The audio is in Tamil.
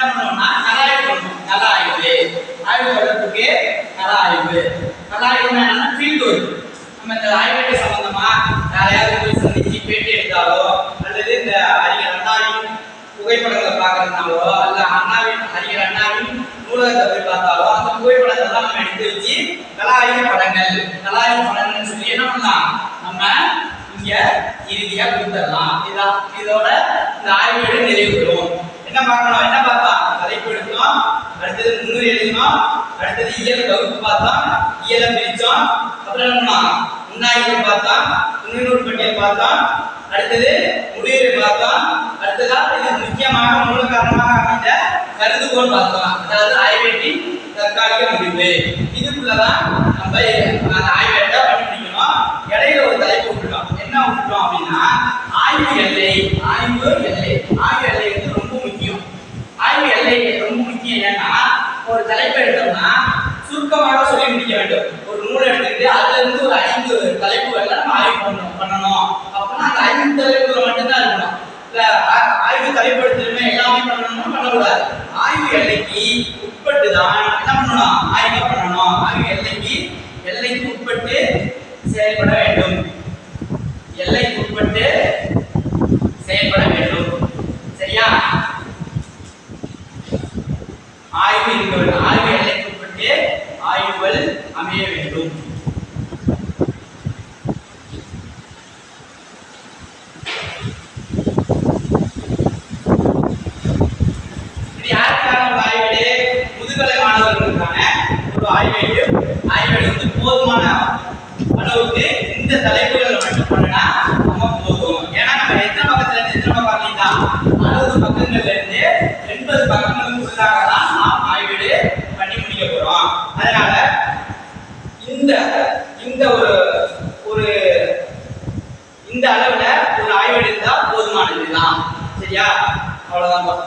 என்ன பண்ணுவோம்னா கலாய்வு பண்ணுவோம். கல ஆய்வு ஆய்வு பண்றதுக்கு கல ஆய்வு. கல ஆய்வுனா என்னன்னா ஃபீல்ட் ஒர்க். நம்ம இந்த ஆய்வு சம்பந்தமா யாரையாவது போய் சந்திச்சு பேட்டி எடுத்தாலோ அல்லது இந்த அறிஞர் அண்ணாவின் புகைப்படங்களை பார்க்கறதுனாலோ அல்ல அறிஞர் அண்ணாவின் நூலகத்தை போய் பார்த்தாலோ அந்த புகைப்படத்தை தான் நம்ம எடுத்து வச்சு கலாய்வு படங்கள் சொல்லி என்ன பண்ணலாம் நம்ம இங்க இறுதியா கொடுத்துடலாம். இதோட இந்த ஆய்வு நிறைவு பெறும். என்ன பார்க்கணும், என்ன பார்த்தோம், தலைப்பு எடுத்தோம், அடுத்தது முன்னுரை எழுதினோம், அடுத்தது இயல் வகுப்பு பார்த்தோம், இயலை பிரிச்சோம், அப்புறம் என்ன முன்னாய்வு பார்த்தோம், முன்னூறு பட்டியல் பார்த்தோம், அடுத்தது முடிவுரை பார்த்தோம், அடுத்ததா இது முக்கியமாக மூல காரணமாக அமைந்த கருதுகோள் பார்த்தோம். அதாவது ஆய்வேட்டின் தற்காலிக முடிவு. இதுக்குள்ளதான் நம்ம அந்த ஆய்வேட்டை பண்ணி முடிக்கணும். இடையில ஒரு தலைப்பு விட்டுட்டோம். என்ன விட்டுட்டோம் அப்படின்னா ஆய்வு எல்லை. ஆய்வு எல்லை வந்து ரொம்ப முக்கியம். ஆய்வு எல்லை ரொம்ப முக்கியம். ஏன்னா ஒரு தலைப்பை எடுத்தோம்னா சுருக்கமாக சொல்லி முடிக்க வேண்டும். ஒரு நூலை எடுத்துக்கிட்டு அதுல இருந்து ஒரு 5 தலைப்புகள்ல நம்ம ஆய்வு பண்ணணும். அப்படின்னா அந்த 5 தலைப்புகளை மட்டும்தான் இருக்கணும். இல்ல ஆய்வு தலைப்பு எடுத்துமே எல்லாமே பண்ணணும்னு பண்ணக்கூடாது. ஆய்வு எல்லைக்கு உட்பட்டு தான் என்ன பண்ணணும், ஆய்வு பண்ணணும். ஆய்வு எல்லைக்கு உட்பட்டு செயல்பட வேண்டும். எல்லைக்கு உட்பட்டு செயல்பட வேண்டும். சரியா? ஆய்வு இருக்க வேண்டும். ஆய்வு எல்லைக்கு உட்பட்டு ஆய்வுகள் அமைய வேண்டும். இது யாருக்கான ஒரு ஆய்வேடு? முதுகலை மாணவர்களுக்கான ஒரு ஆய்வேடு. ஆய்வேடு வந்து போதுமான அளவுக்கு இந்த தலைப்புகளை மட்டும் பண்ணா நம்ம போதும். ஏன்னா நம்ம எத்தனை பக்கத்துல இருந்து எத்தனை பக்கம் பார்த்தீங்கன்னா 60 பக்கங்கள்ல இருந்து 80 பக்கங்களுக்குள்ளாக தான் நாம் ஆய்வேடு பண்ணி முடிக்க போறோம். அதனால இந்த ஒரு இந்த அளவுல ஒரு ஆய்வேடு இருந்தா போதுமானதுதான். சரியா? அவ்வளவுதான்.